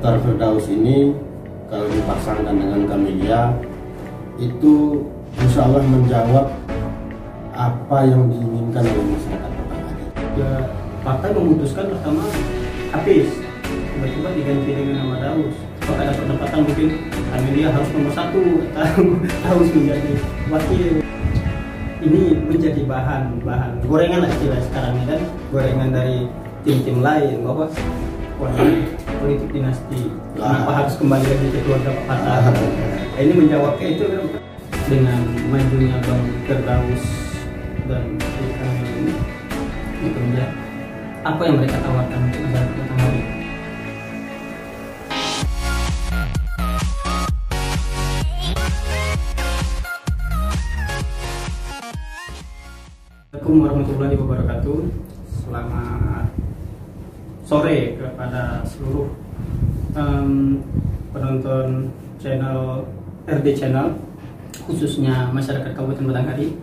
Dr. Firdaus ini kalau dipasangkan dengan Camelia itu insya Allah menjawab apa yang diinginkan oleh masyarakat Batanghari. Ya, partai memutuskan pertama Hafiz, tiba-tiba diganti dengan nama Daus. Kalau ada perdebatan mungkin Camelia harus nomor 1 atau harus menjadi wakil. Ini menjadi bahan gorengan lah istilah sekarang ini kan, gorengan dari tim-tim lain bahwa politik dinasti kenapa harus kembali lagi ke keluarga Pak Hatta. Ini menjawabnya itu dengan majunya Bang Firdaus dan ini tentunya apa yang mereka tawarkan untuk masyarakat Batanghari. Assalamualaikum warahmatullahi wabarakatuh. Selamat sore kepada seluruh penonton channel RD Channel, khususnya masyarakat Kabupaten Batanghari.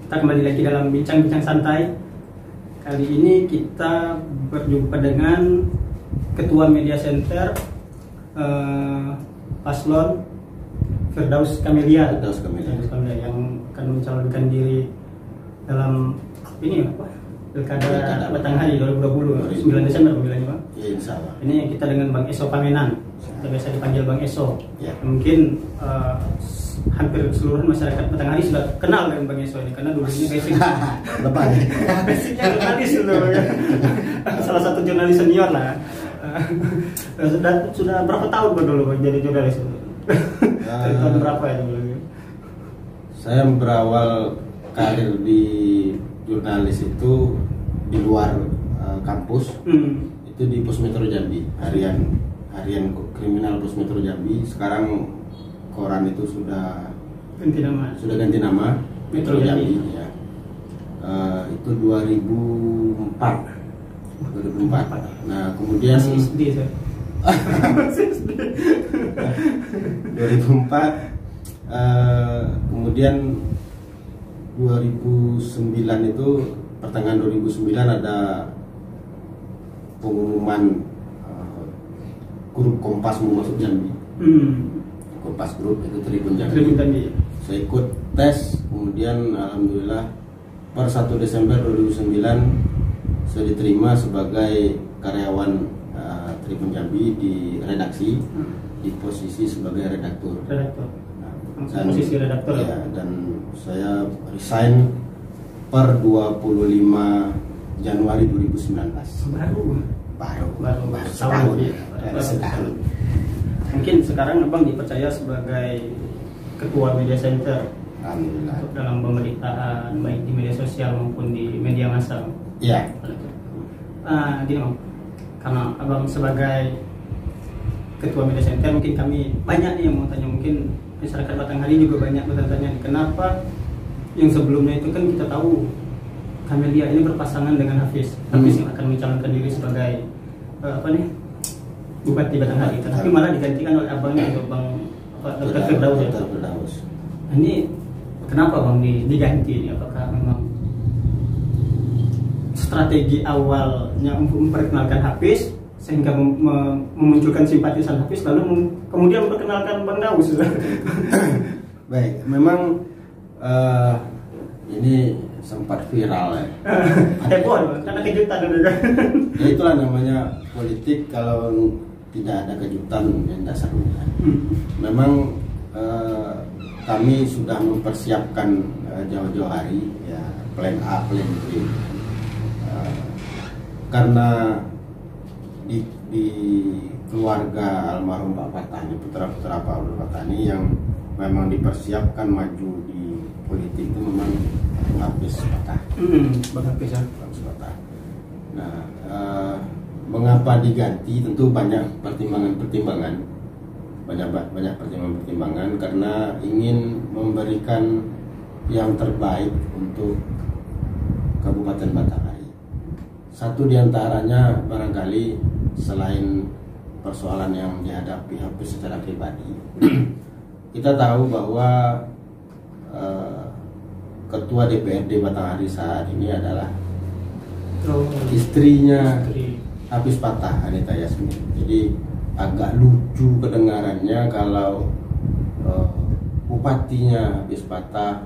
Kita kembali lagi dalam bincang-bincang santai. Kali ini kita berjumpa dengan Ketua Media Center Paslon Firdaus Camelia yang akan mencalonkan diri dalam ini apa? Pilkada Batanghari 2020 9 Desember pemilihannya, Bang. Ya, insya Allah. Ini yang kita dengan Bang Eso Pamenan, kita biasa dipanggil Bang Eso. Ya. Mungkin hampir seluruh masyarakat Batanghari sudah kenal dengan Bang Eso ini karena dulunya basicnya jurnalis dulu ya. Salah satu jurnalis senior lah. Sudah berapa tahun Bang dulu jadi jurnalis? Dari tahun berapa ya dulu? Saya berawal karir di jurnalis itu di luar kampus, itu di Pos Metro Jambi, harian kriminal Pos Metro Jambi. Sekarang koran itu sudah ganti nama Metro Jambi ya. Itu 2004. Nah kemudian SD saya. 2004 kemudian 2009 itu pertengahan 2009 ada pengumuman grup Kompas mau masuk Jambi. Kompas Grup itu Tribun Jambi. Saya ikut tes, kemudian alhamdulillah per 1 Desember 2009 saya diterima sebagai karyawan Tribun Jambi di redaksi, di posisi sebagai redaktur. Posisi redaktur ya, dan saya resign per 25 Januari 2019. Baru setahun ya. Setahun. Mungkin sekarang Abang dipercaya sebagai Ketua Media Center. Alhamdulillah. Dalam pemberitaan baik di media sosial maupun di media massa. Ya. Gini Bang, karena Abang sebagai Ketua Media Center, mungkin kami banyak nih yang mau tanya, mungkin masyarakat Batanghari juga banyak bertanya kenapa yang sebelumnya itu kan kita tahu Camelia ini berpasangan dengan Hafiz yang akan mencalonkan diri sebagai Bupati Batanghari, tapi malah digantikan oleh abangnya untuk Bang Dr. Firdaus. Ini kenapa Bang diganti ini? Apakah memang strategi awalnya untuk memperkenalkan Hafiz sehingga memunculkan simpatisan Hafiz, lalu kemudian memperkenalkan Bang Daus? Baik, memang ini sempat viral ya. Heboh, karena kejutan dulu kan. Ya itulah namanya politik, kalau tidak ada kejutan ya tidak seru ya. Memang kami sudah mempersiapkan jauh-jauh hari ya, plan A, plan B. Karena di keluarga almarhum Pak Fatani, putra-putra Pak Abdul Fatani yang memang dipersiapkan maju di politik itu memang Hafiz Fatah. Bang Hafiz ya. Nah, mengapa diganti? Tentu banyak pertimbangan, banyak pertimbangan karena ingin memberikan yang terbaik untuk Kabupaten Batanghari. Satu diantaranya barangkali selain persoalan yang dihadapi Hafiz secara pribadi, kita tahu bahwa Ketua DPRD Batanghari saat ini adalah istrinya Hafiz Fatah Anita Yasmin. Jadi agak lucu kedengarannya kalau bupatinya Hafiz Fatah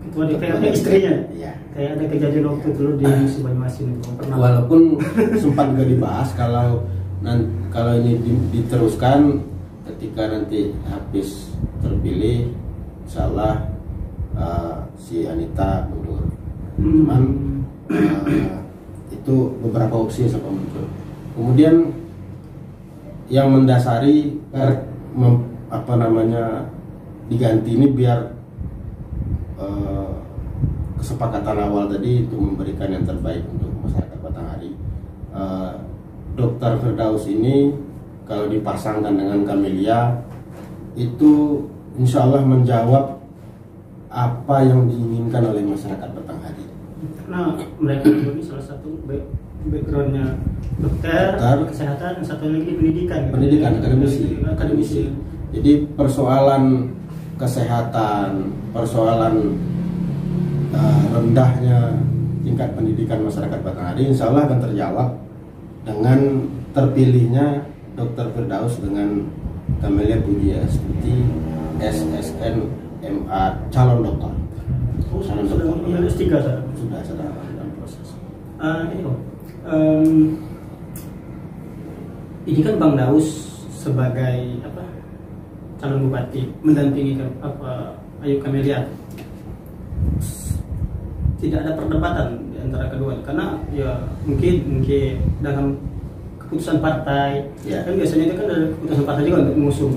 ketua DPRD istrinya. Iya. Kayak ada kejadian waktu dulu di Banyumasin itu pernah. Walaupun sempat juga dibahas kalau ini diteruskan ketika nanti Hafiz terpilih, insyaallah si Anita mundur. Cuman itu beberapa opsi yang sempat muncul. Kemudian yang mendasari diganti ini biar kesepakatan awal tadi untuk memberikan yang terbaik untuk masyarakat Batanghari. Dr. Firdaus ini kalau dipasangkan dengan Camelia itu insya Allah menjawab apa yang diinginkan oleh masyarakat Batanghari. Nah, mereka ini salah satu backgroundnya dokter, kesehatan, yang satu lagi pendidikan, akademisi. Jadi persoalan kesehatan, persoalan rendahnya tingkat pendidikan masyarakat Batanghari insya Allah akan terjawab dengan terpilihnya Dr. Firdaus dengan Camelia Budia Astuti SSN MA calon dokter. Calon dokter. Sudah dalam proses. Ini kan Bang Daus sebagai calon bupati mendampingi Ayu Camelia. Tidak ada perdebatan di antara kedua karena ya mungkin dalam keputusan partai kan biasanya itu kan ada keputusan partai juga untuk mengusung.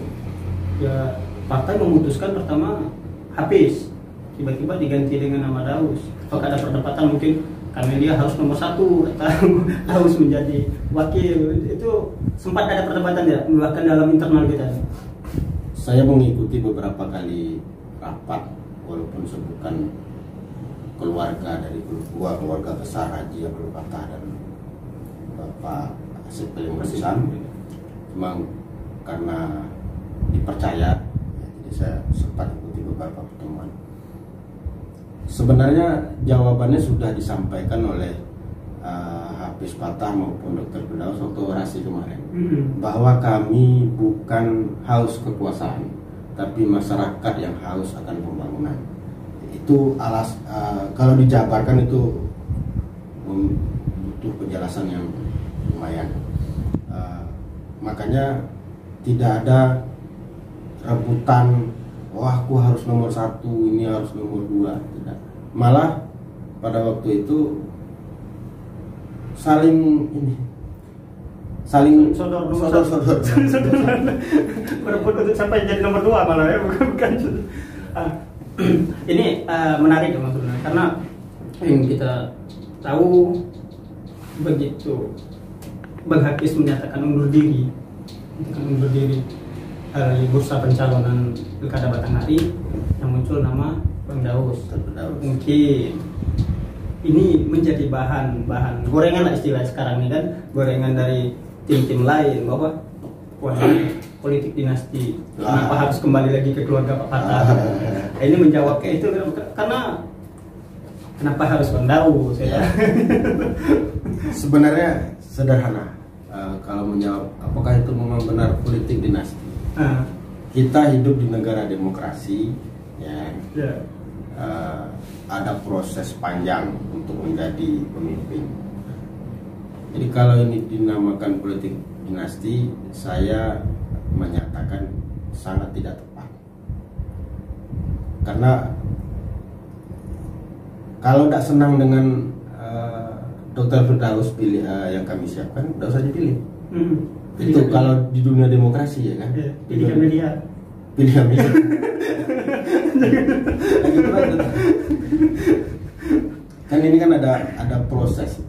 Ya partai memutuskan pertama Hafiz, tiba-tiba diganti dengan nama Daus. Apakah ada perdebatan mungkin Camelia harus nomor 1 atau harus menjadi wakil? Itu sempat ada perdebatan ya bahkan dalam internal kita. Saya mengikuti beberapa kali rapat walaupun bukan keluarga dari keluarga besar Haji Abdul Fattah dan Bapak Asif Pelimusan, memang karena dipercaya, jadi saya sempat ikuti beberapa pertemuan. Sebenarnya jawabannya sudah disampaikan oleh Hafiz Fatah maupun Dr. Firdaus waktu orasi kemarin, bahwa kami bukan haus kekuasaan, tapi masyarakat yang haus akan pembangunan. Itu kalau dijabarkan itu butuh penjelasan yang lumayan. Makanya tidak ada rebutan, aku harus nomor 1, ini harus nomor 2, tidak. Malah pada waktu itu saling sodor berebut untuk sampai jadi nomor 2 malah ya, bukan. Ini menarik ya maksudnya karena yang kita tahu begitu Bang Hafiz menyatakan undur diri di bursa pencalonan Pilkada Batanghari yang muncul nama Bang Daus. Mungkin ini menjadi bahan gorengan lah istilah sekarang ini kan, gorengan dari tim-tim lain bahwa politik dinasti kenapa harus kembali lagi ke keluarga Pak Fatah. Ini menjawabnya itu karena kenapa harus Bang Daus ya. Sebenarnya sederhana. Kalau menjawab apakah itu memang benar politik dinasti, kita hidup di negara demokrasi ya. Ada proses panjang untuk menjadi pemimpin. Jadi kalau ini dinamakan politik dinasti, saya menyatakan sangat tidak tepat. Karena kalau tidak senang dengan Dr. Firdaus pilih yang kami siapkan, tidak usah dipilih. Itu kalau di dunia demokrasi ya kan. Pilih Camelia. Kan ini kan ada proses,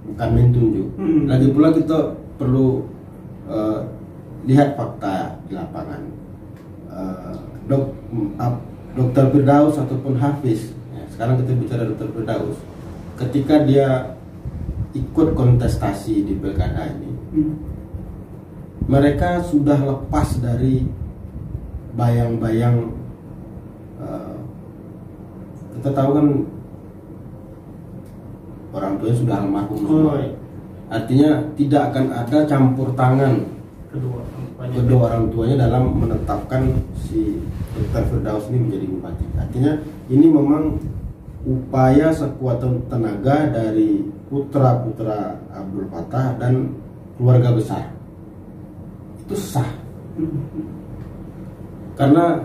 bukan main tunjuk. Lagi pula kita perlu lihat fakta di lapangan. Dr. Firdaus ataupun Hafiz, sekarang kita bicara Dr. Firdaus, ketika dia ikut kontestasi di pilkada ini, mereka sudah lepas dari bayang-bayang. Kita tahu kan orang tuanya sudah almarhum semua. Artinya tidak akan ada campur tangan kedua orang tuanya dalam menetapkan si Dr. Firdaus ini menjadi bupati. Artinya ini memang upaya sekuat tenaga dari putra-putra Abdul Fattah dan keluarga besar. Itu sah. Karena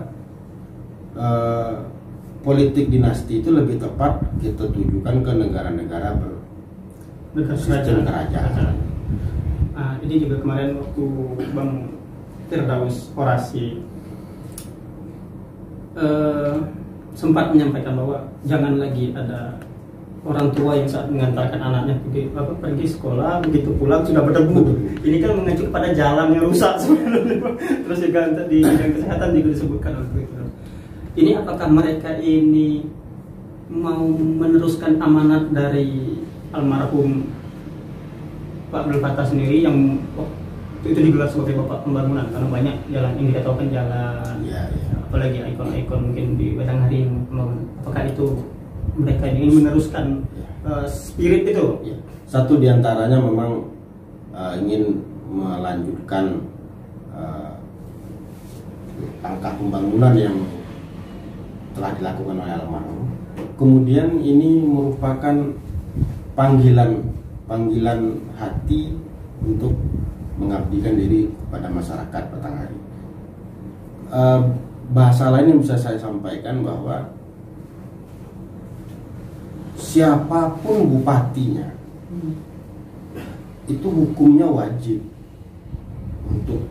politik dinasti itu lebih tepat kita tujukan ke negara-negara bersistem kerajaan. Ini juga kemarin waktu Bang Firdaus orasi sempat menyampaikan bahwa jangan lagi ada orang tua yang saat mengantarkan anaknya pergi sekolah, begitu pulang sudah berdebu. Ini kan mengacu kepada jalan yang rusak sebenarnya. Terus juga di bidang kesehatan juga disebutkan begitu. Ini apakah mereka ini mau meneruskan amanat dari almarhum Pak Abdul Fattah sendiri yang itu digelar sebagai Bapak Pembangunan, karena banyak jalan yang dikatakan jalan, apalagi ikon-ikon mungkin di Batanghari. Apakah itu mereka ingin meneruskan spirit itu? Satu diantaranya memang ingin melanjutkan langkah pembangunan yang telah dilakukan oleh almarhum. Kemudian ini merupakan panggilan hati untuk mengabdikan diri kepada masyarakat Batanghari. Bahasa lain yang bisa saya sampaikan bahwa siapapun bupatinya itu hukumnya wajib untuk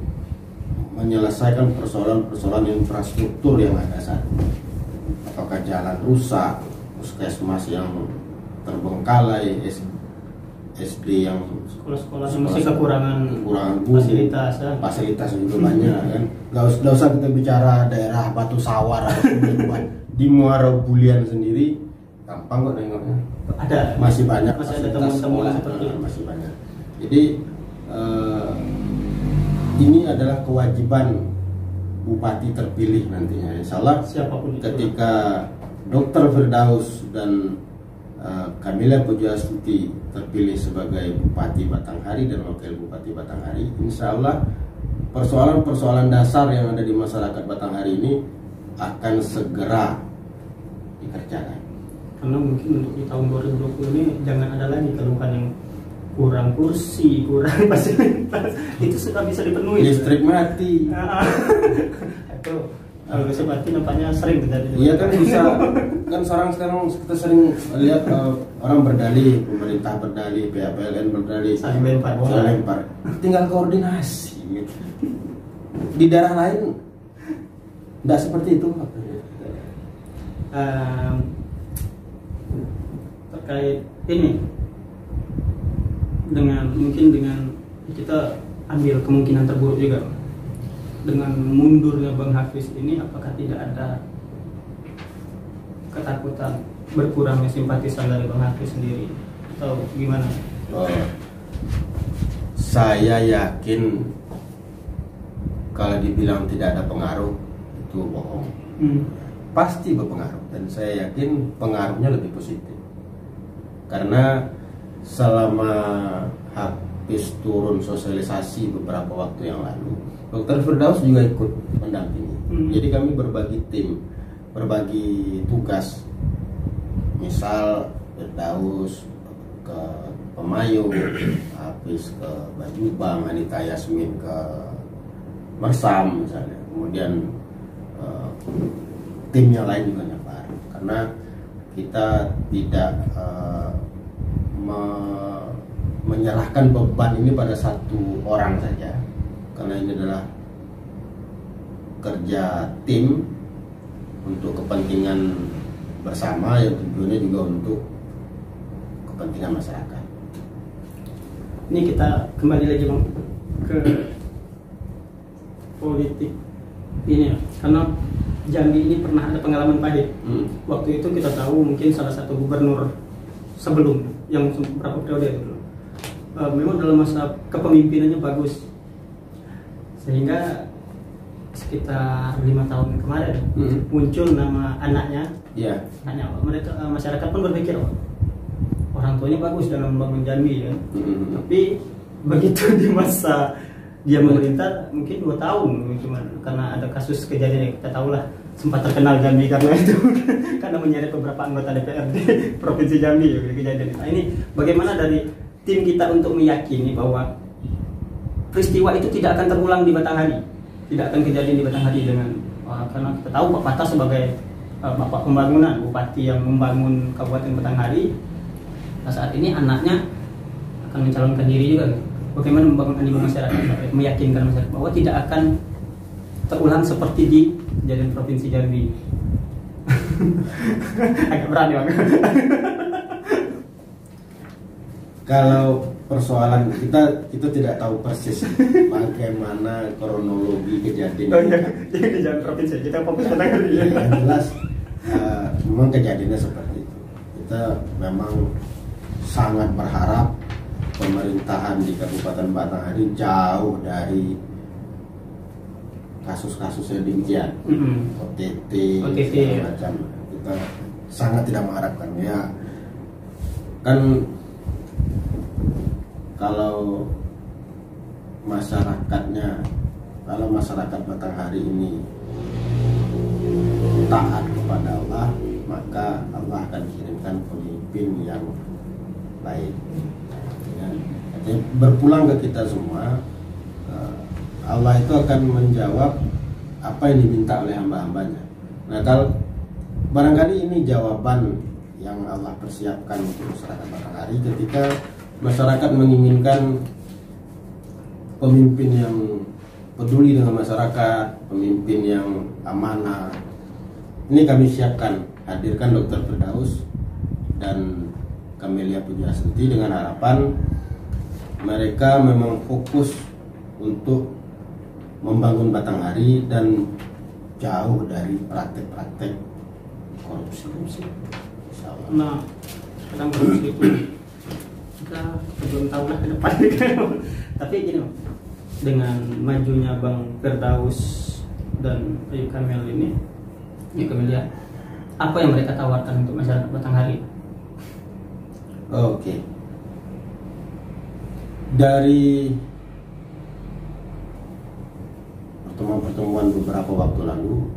menyelesaikan persoalan infrastruktur yang ada saat ini. Apakah jalan rusak, puskesmas yang terbengkalai, SD yang sekolah masih kekurangan fasilitas juga banyak kan. Gak usah kita bicara daerah Batu Sawar atau di Muara Bulian sendiri gampang kok nengoknya. Masih banyak ada temuan-temuan seperti itu. Masih banyak. Jadi ini adalah kewajiban bupati terpilih nantinya. Insya Allah siapapun ketika Dr. Firdaus dan Kamila Pujiastuti terpilih sebagai Bupati Batanghari dan Wakil Bupati Batanghari, insya Allah persoalan-persoalan dasar yang ada di masyarakat Batanghari ini akan segera dikerjakan. Karena mungkin untuk di tahun 2020 ini jangan ada lagi keluhan yang kurang kursi, kurang fasilitas, itu sudah bisa dipenuhi. Listrik mati. Itu kalau listrik mati nampaknya sering terjadi. Iya kan bisa. Kan sekarang kita sering lihat orang berdalih, pemerintah berdalih, pihak PLN berdalih, saling lempar. Tinggal koordinasi gitu. Di daerah lain tidak seperti itu. Terkait ini dengan kita ambil kemungkinan terburuk juga dengan mundurnya Bang Hafiz ini, apakah tidak ada ketakutan berkurangnya simpatisan dari Bang Hafiz sendiri atau gimana? Saya yakin kalau dibilang tidak ada pengaruh itu bohong. Pasti berpengaruh, dan saya yakin pengaruhnya lebih positif. Karena selama Hafiz turun sosialisasi beberapa waktu yang lalu, Dr. Firdaus juga ikut mendampingi. Jadi kami berbagi tim, berbagi tugas. Misal Firdaus ke Pemayo, Hafiz ke Bajubang, Anita Yasmin ke Mersam misalnya. Kemudian tim yang lain juga nyebar. Karena kita tidak menyerahkan beban ini pada satu orang saja, karena ini adalah kerja tim untuk kepentingan bersama yang tujuannya juga untuk kepentingan masyarakat. Ini kita kembali lagi Bang ke politik ini ya, karena Jambi ini pernah ada pengalaman pahit. Waktu itu kita tahu mungkin salah satu gubernur sebelum yang berapa periode itu memang dalam masa kepemimpinannya bagus, sehingga sekitar 5 tahun kemarin muncul nama anaknya. Anaknya mereka masyarakat pun berpikir orang tuanya bagus dalam membangun Jambi ya. Tapi begitu di masa dia memerintah mungkin 2 tahun cuma karena ada kasus kejadian yang kita tahu lah, sempat terkenal Jambi karena itu karena menyeret beberapa anggota DPRD Provinsi Jambi ya, kejadian. Nah ini bagaimana dari tim kita untuk meyakini bahwa peristiwa itu tidak akan terulang di Batanghari, tidak akan kejadian di Batanghari dengan karena kita tahu Pak Patah sebagai bapak pembangunan, bupati yang membangun Kabupaten Batanghari. Nah, saat ini anaknya akan mencalonkan diri juga. Bagaimana membangun animo masyarakat, meyakinkan masyarakat bahwa tidak akan terulang seperti di kejadian Provinsi Jambi. Agak berat ya, Bang. Kalau persoalan kita tidak tahu persis bagaimana kronologi kejadian. Oh iya, jadi jangan provinsi, kita fokus Batanghari. Yang jelas memang kejadiannya seperti itu. Kita memang sangat berharap pemerintahan di Kabupaten Batanghari jauh dari kasus-kasus yang demikian, OTT segala macam. Kita sangat tidak mengharapkan ya. Kan kalau masyarakat Batanghari ini taat kepada Allah, maka Allah akan kirimkan pemimpin yang baik. Ya. Jadi berpulang ke kita semua, Allah itu akan menjawab apa yang diminta oleh hamba-hambanya. Nah, kalau barangkali ini jawaban yang Allah persiapkan untuk masyarakat Batanghari ketika masyarakat menginginkan pemimpin yang peduli dengan masyarakat, pemimpin yang amanah. Ini kami siapkan, hadirkan Dr. Firdaus dan Camelia Pujastuti dengan harapan mereka memang fokus untuk membangun Batanghari dan jauh dari praktek-praktek korupsi. Nah, sekarang korupsi itu kita belum tahu lah ke depan. Tapi gini, dengan majunya Bang Firdaus dan Ayu Kamel ini, ya Camelia, apa yang mereka tawarkan untuk masyarakat Batanghari? Oke. Dari pertemuan beberapa waktu lalu,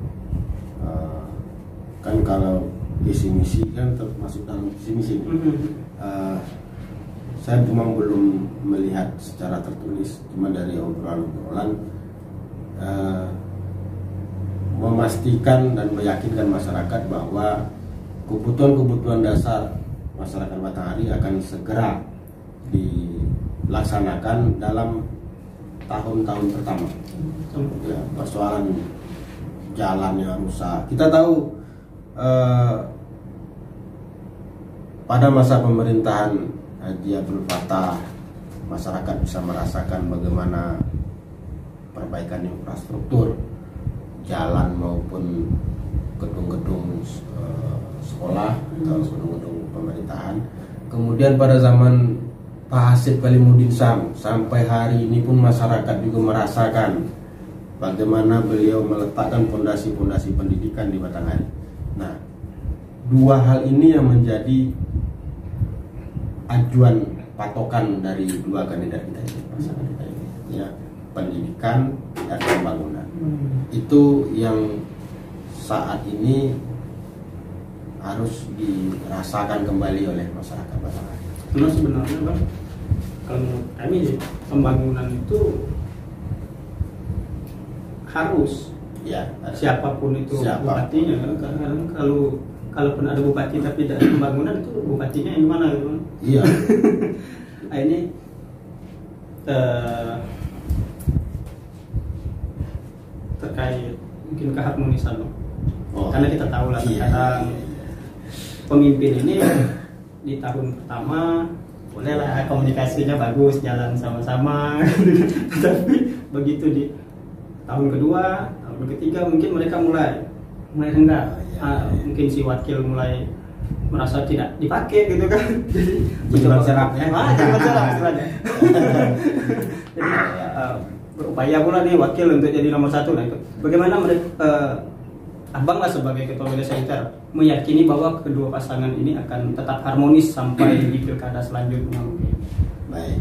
kan kalau visi misi kan termasuk dalam visi misi. Saya memang belum melihat secara tertulis, cuma dari obrolan-obrolan memastikan dan meyakinkan masyarakat bahwa kebutuhan-kebutuhan dasar masyarakat Batanghari akan segera dilaksanakan dalam tahun-tahun pertama. Ya, persoalan jalannya rusak. Kita tahu pada masa pemerintahan Haji Abdul Fattah, masyarakat bisa merasakan bagaimana perbaikan infrastruktur jalan maupun gedung-gedung sekolah atau gedung-gedung pemerintahan. Kemudian pada zaman Pak Hasib Kalimuddin Sam sampai hari ini pun masyarakat juga merasakan bagaimana beliau meletakkan fondasi-fondasi pendidikan di Batanghari. Nah, dua hal ini yang menjadi ajuan patokan dari dua kandidat kita ini, pasangan kita ini, ya, pendidikan dan pembangunan. Itu yang saat ini harus dirasakan kembali oleh masyarakat Batanghari. Karena sebenarnya Bang, kalau kami pembangunan itu harus ya, siapapun itu bupatinya. Karena kalaupun ada bupati tapi tidak ada pembangunan, itu bupatinya yang mana gitu. Iya. Nah, ini terkait mungkin keharmonisan loh. Karena kita tahu lah sekarang pemimpin ini di tahun pertama bolehlah komunikasinya bagus, jalan sama-sama. Tapi begitu di tahun kedua, tahun ketiga mungkin mereka mulai renggang. Mungkin si wakil mulai merasa tidak dipakai gitu kan. Jadi berserap ya. Istilahnya. Jadi berupaya pula nih wakil untuk jadi nomor 1. Nah itu bagaimana mereka Abang lah sebagai ketua media center meyakini bahwa kedua pasangan ini akan tetap harmonis sampai di pilkada selanjutnya. Baik,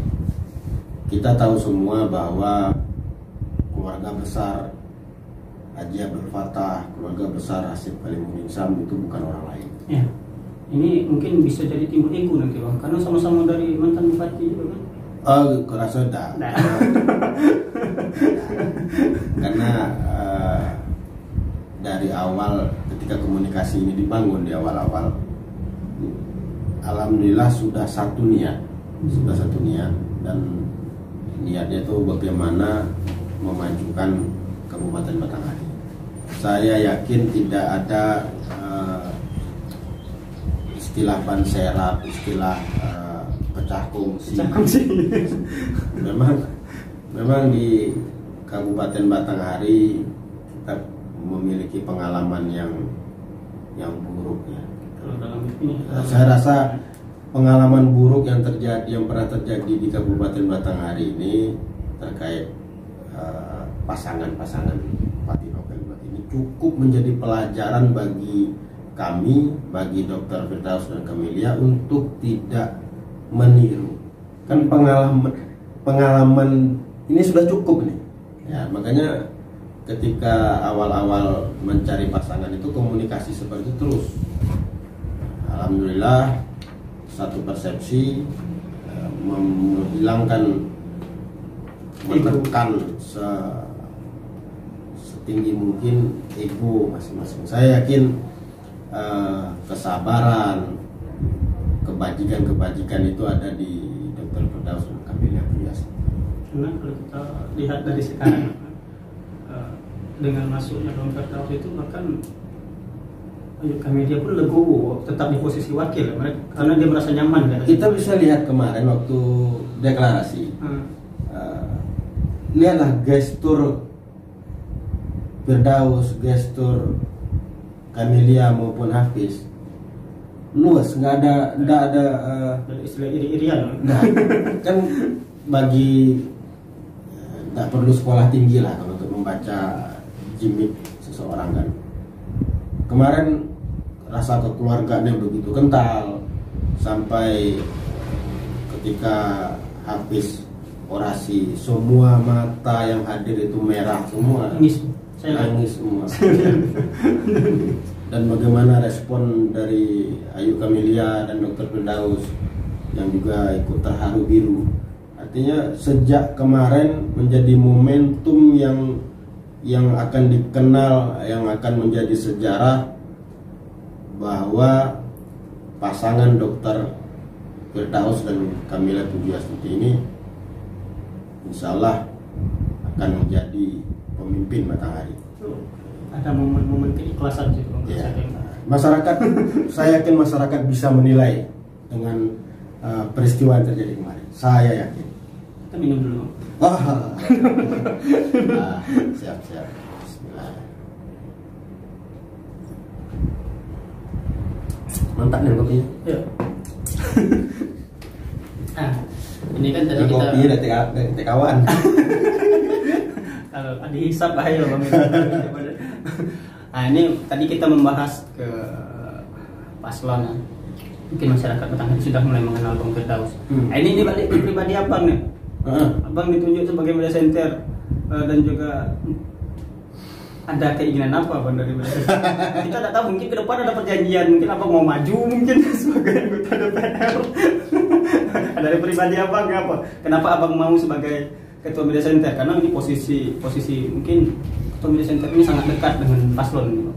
kita tahu semua bahwa keluarga besar Haji Abdul Fattah, keluarga besar Hasib Kalimuddin Sam itu bukan orang lain. Ya, ini mungkin bisa jadi timbul ego nanti bang, karena sama-sama dari mantan bupati juga kan? Kerasa dah. Karena dari awal ketika komunikasi ini dibangun di awal-awal, alhamdulillah sudah satu niat dan niatnya itu bagaimana memajukan Kabupaten Batanghari. Saya yakin tidak ada istilah ban serap, istilah pecah kongsi. Memang di Kabupaten Batanghari kita memiliki pengalaman yang buruk ya. Saya rasa pengalaman buruk yang pernah terjadi di Kabupaten Batanghari ini terkait pasangan-pasangan Bupati Novel ini cukup menjadi pelajaran bagi kami, bagi Dr. Firdaus dan Camelia untuk tidak meniru. Kan pengalaman ini sudah cukup nih. Ya, makanya ketika awal-awal mencari pasangan itu komunikasi seperti itu terus. Alhamdulillah satu persepsi menghilangkan, menekan setinggi mungkin ego masing-masing. Saya yakin kesabaran, kebajikan itu ada di Dr. Firdaus dan Camelia Pujasa. Karena kalau kita lihat dari sekarang dengan masuknya Dr. Firdaus itu bahkan Camelia pun legowo tetap di posisi wakil karena dia merasa nyaman kan? Kita bisa lihat kemarin waktu deklarasi, lihatlah gestur Firdaus, gestur Camelia maupun Hafiz luas, nggak ada istilah iri-irian. Nah, kan bagi nggak perlu sekolah tinggi lah kalau untuk membaca gimmick seseorang kan. Kemarin rasa kekeluargaannya begitu kental sampai ketika Hafiz orasi semua mata yang hadir itu merah semua, nangis semua. Dan bagaimana respon dari Ayu Camelia dan Dr. Firdaus yang juga ikut terharu biru. Artinya sejak kemarin menjadi momentum yang akan dikenal, yang akan menjadi sejarah bahwa pasangan Dr. Firdaus dan Camelia Pujiastuti ini insya Allah akan menjadi pemimpin Batanghari. Ada momen-momen keikhlasan sih ya. Masyarakat, saya yakin masyarakat bisa menilai dengan peristiwa yang terjadi kemarin. Saya yakin. Kita minum dulu. Siap. Bismillah. Mantap nih kopinya. Ya. Ini kan tadi kita kopi dari kawan. Kalau dihisap bahaya bang. Nah ini tadi kita membahas ke paslon. Mungkin masyarakat Batanghari sudah mulai mengenal Bang Firdaus. Nah, ini balik ke pribadi abang nih. Abang ditunjuk sebagai media center dan juga ada keinginan apa bang dari media center? Kita tidak tahu, mungkin ke depan ada perjanjian, mungkin abang mau maju mungkin sebagai anggota DPR. Dari pribadi abang apa? Kenapa abang mau sebagai ketua media center? Karena ini posisi mungkin ketua media center ini sangat dekat dengan paslon.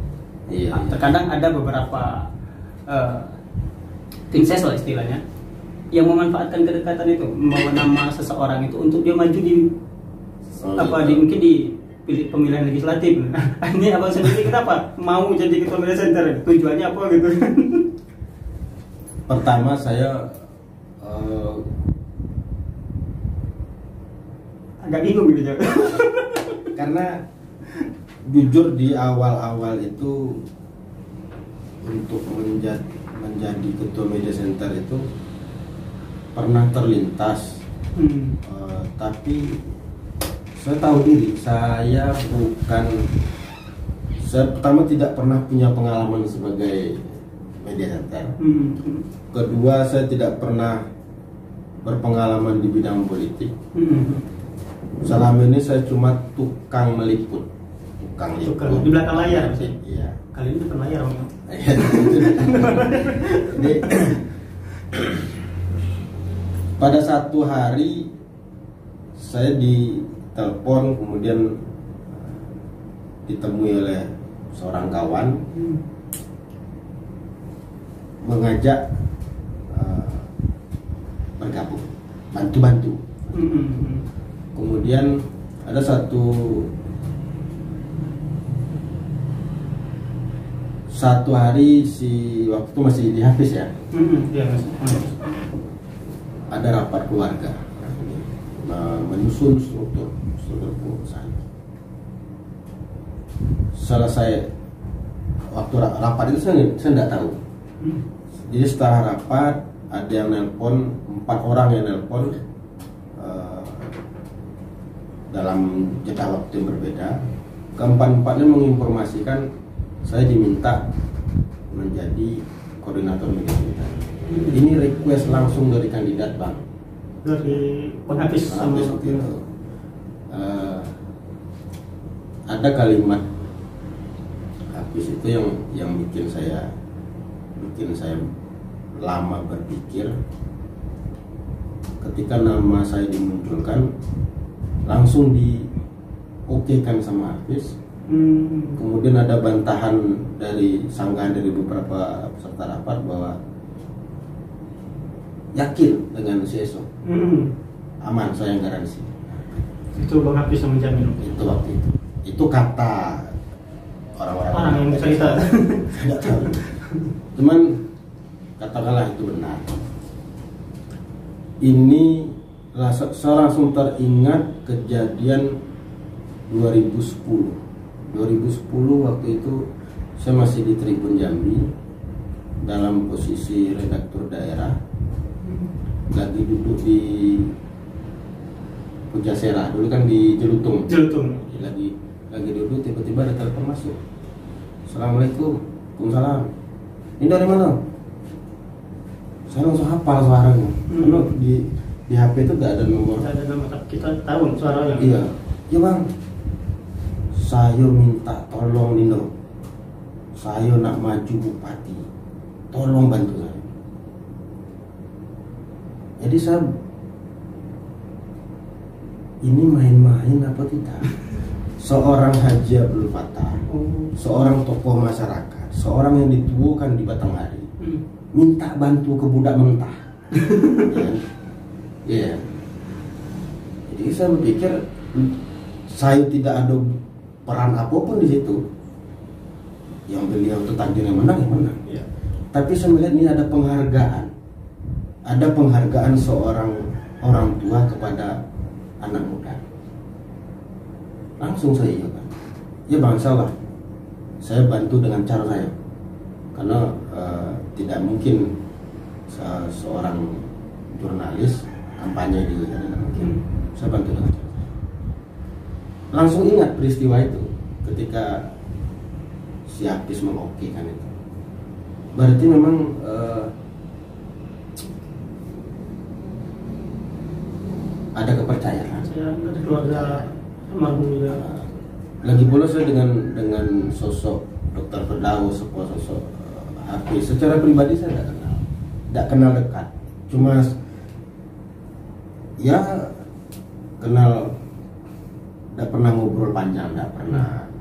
Iya. Terkadang ada beberapa tim ses lah istilahnya yang memanfaatkan kedekatan itu, membawa nama seseorang itu untuk dia maju di mungkin di pemilihan legislatif. Ini abang sendiri kenapa mau jadi ketua media center? Tujuannya apa gitu? Pertama saya agak bingung gitu ya. Karena jujur di awal-awal itu untuk menjadi ketua media center itu pernah terlintas, tapi saya tahu diri saya bukan Saya pertama tidak pernah punya pengalaman sebagai media center. Kedua, saya tidak pernah berpengalaman di bidang politik. Selama ini saya cuma tukang meliput. Tukang di belakang layar. Iya. Kali ini depan layar, Om. Jadi pada satu hari saya ditelepon, kemudian ditemui oleh seorang kawan mengajak bergabung, bantu-bantu. Kemudian ada satu hari waktu masih di Hafiz ya. Ada rapat keluarga menyusun struktur pengurusan. Selesai waktu rapat itu saya tidak tahu. Jadi setelah rapat ada yang nelpon, 4 orang yang nelpon dalam jeda waktu yang berbeda. Keempat-empatnya menginformasikan saya diminta menjadi koordinator media center. Ini request langsung dari kandidat, Bang. Dari Hafiz waktu itu. Ada kalimat Hafiz itu yang bikin saya lama berpikir. Ketika nama saya dimunculkan, langsung di-okekan sama Hafiz. Kemudian ada bantahan dari sanggahan dari beberapa peserta rapat bahwa yakin dengan CSO, aman, saya yang garansi. Itu Bang Hafiz yang menjamin. Itu waktu itu kata orang-orang yang bisa kita tidak tahu. Cuman katakanlah itu benar. Ini saya langsung teringat kejadian 2010 waktu itu saya masih di Tribun Jambi dalam posisi redaktur daerah, lagi duduk di Pujasera, dulu kan di Jelutung. Lagi duduk, tiba-tiba ada telepon masuk. Assalamualaikum. Waalaikumsalam. Ini dari mana? Saya langsung hafal suaranya. Karena di HP itu tidak ada nomor. Tidak ada nomor, tapi kita tahu suaranya. Iya. Ya Bang, saya minta tolong Nino. Saya nak maju bupati. Tolong bantu saya. Jadi saya, ini main-main apa tidak? Seorang Haji Abdul Fattah, seorang tokoh masyarakat, seorang yang ditubuhkan di Batanghari, minta bantu ke budak mentah. Ya. Jadi saya berpikir saya tidak ada peran apapun di situ. Yang beliau itu takdir yang menang. Ya. Tapi saya melihat ini ada penghargaan. Ada penghargaan seorang orang tua kepada anak muda. Langsung saya iya kan. Ya Bang, salah. Saya bantu dengan cara saya. Karena tidak mungkin seorang jurnalis kampanye di tidak mungkin. Saya bantu dengan cara saya. Langsung ingat peristiwa itu ketika si Hafiz mengokekan itu. Berarti memang ada kepercayaan. Ada keluarga almarhum. Lagi pula saya dengan sosok Dr. Firdaus, sosok Hafiz, secara pribadi saya tidak kenal dekat. Cuma ya kenal, tidak pernah ngobrol panjang, tidak pernah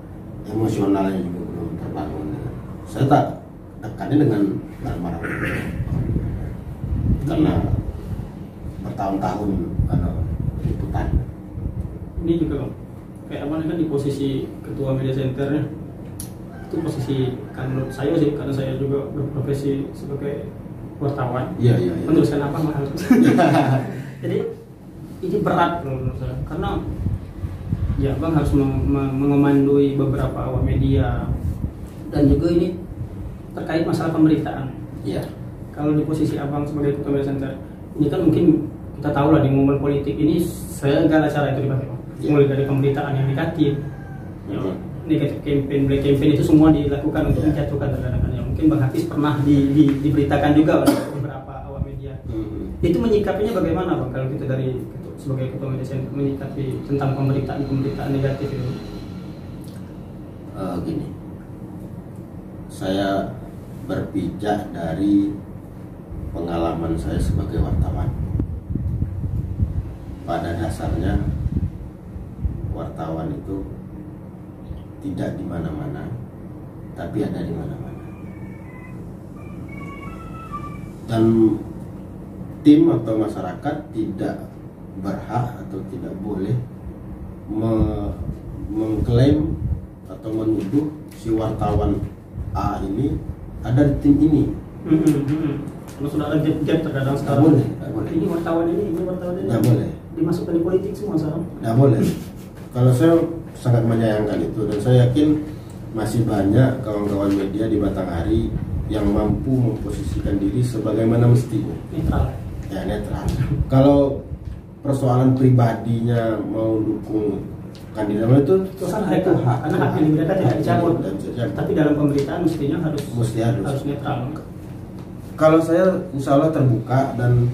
emosionalnya juga belum terbangun. Saya tak dekatnya dengan almarhum karena bertahun-tahun liputan. Ini juga kayak apa kan di posisi ketua media centernya itu posisi kan menurut saya sih, karena saya juga berprofesi sebagai wartawan. Iya. Menuliskan apa mahal. Jadi ini berat menurut saya karena ya Bang harus mengomandoi beberapa awak media dan juga ini terkait masalah pemberitaan. Iya. Kalau di posisi Abang sebagai ketua media center ini kan mungkin kita tahu lah di momen politik ini segala cara itu dipakai, mulai dari pemberitaan yang negatif, negatif campaign, black campaign itu semua dilakukan untuk menjatuhkan rekan-rekannya. Mungkin Bang Hafiz pernah diberitakan juga oleh beberapa awak media. Itu menyikapinya bagaimana Bang kalau kita dari sebagai ketua media center menyikapi tentang pemberitaan negatif itu? Gini, saya berpijak dari pengalaman saya sebagai wartawan. Pada dasarnya wartawan itu tidak di mana-mana, tapi ada di mana-mana. Dan tim atau masyarakat tidak berhak atau tidak boleh mengklaim atau menuduh si wartawan A ini ada di tim ini. Kalau sudah ada jab terkadang sekarang. Nggak boleh. Ini wartawan ini. Nggak boleh. Dimasukkan di politik semua sekarang. Nggak boleh. Kalau saya sangat menyayangkan itu, dan saya yakin masih banyak kawan-kawan media di Batanghari yang mampu memposisikan diri sebagaimana mestinya. Netral. Ya, netral. Kalau persoalan pribadinya mau dukung kandidat itu hak. Karena hak yang mereka tidak dicabut. Tapi dalam pemberitaan mestinya harus netral. Kalau saya insya Allah terbuka dan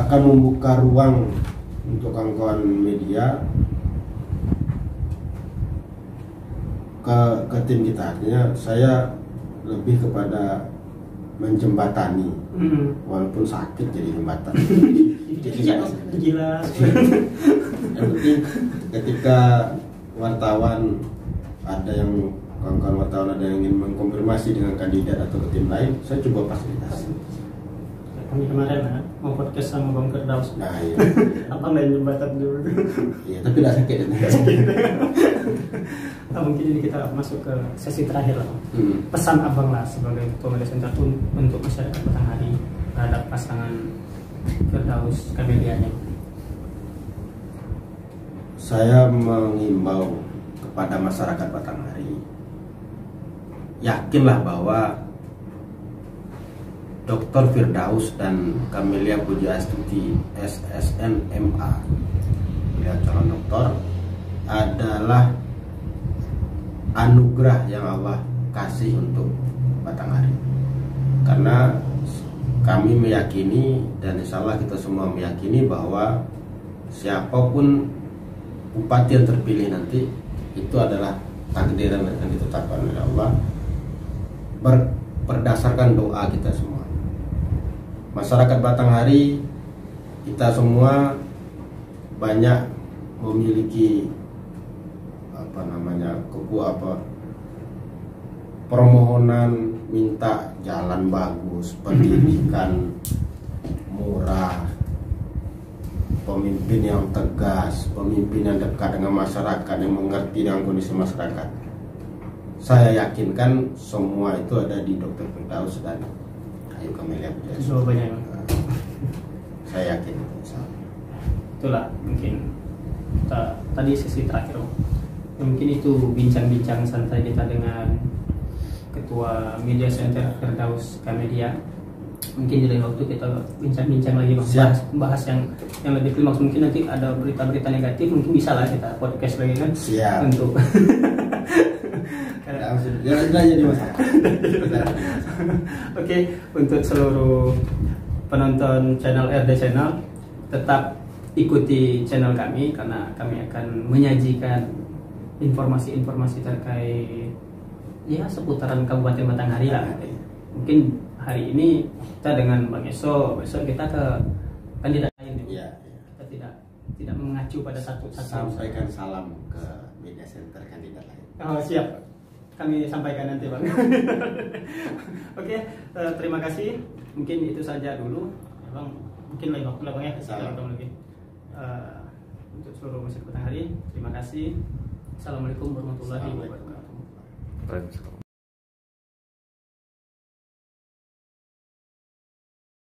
akan membuka ruang untuk kawan-kawan media ke tim kita. Artinya saya lebih kepada menjembatani, walaupun sakit jadi jembatan. Jelas. Yang penting ketika wartawan ada yang kawan-kawan wartawan ada yang ingin mengkonfirmasi dengan kandidat atau ke tim lain, saya coba fasilitasi. Kami kemarin mau podcast sama Bang Firdaus. Nah, iya. Abang lain jembatan dulu. Iya, tapi tidak sakit. Mungkin ini kita masuk ke sesi terakhir lah. Pesan abang lah sebagai ketua media center untuk masyarakat Batanghari terhadap pasangan Firdaus Kamelianya. Saya mengimbau kepada masyarakat Batanghari, yakinlah bahwa Dr. Firdaus dan Kamelia Pujiastuti SSN MA, beliau calon doktor, adalah anugerah yang Allah kasih untuk Batanghari. Karena kami meyakini dan insya Allah kita semua meyakini bahwa siapapun bupati yang terpilih nanti itu adalah takdir yang akan ditetapkan oleh Allah berdasarkan doa kita semua. Masyarakat Batanghari kita semua banyak memiliki permohonan minta jalan bagus, pendidikan murah, pemimpin yang tegas, pemimpin yang dekat dengan masyarakat, yang mengerti dengan kondisi masyarakat. Saya yakinkan semua itu ada di Dr. Firdaus dan Ayu Kamelia Pujiastuti. Saya yakin itu. Itulah mungkin tadi sesi terakhir. Mungkin itu bincang-bincang santai kita dengan Ketua Media Center Firdaus Kamelia. Mungkin di lain waktu kita bincang-bincang lagi bahas yang lebih klimaks. Mungkin nanti ada berita-berita negatif, mungkin bisa lah kita podcast lagi kan. Siap. Untuk jadi masalah. Oke, untuk seluruh penonton channel RD Channel, tetap ikuti channel kami karena kami akan menyajikan informasi-informasi terkait ya seputaran Kabupaten Batanghari lah. Mungkin hari ini kita dengan Bang Eso, besok kita ke kandidat lain. Iya. Kita tidak mengacu pada satu. Sampaikan salam ke media center kandidat lain. Oh, siap. Kami sampaikan nanti Bang. Oke, terima kasih. Mungkin itu saja dulu, Bang. Mungkin lain waktu lah Bang ya. Lagi. Untuk seluruh masyarakat Batanghari, terima kasih. Assalamualaikum warahmatullahi wabarakatuh.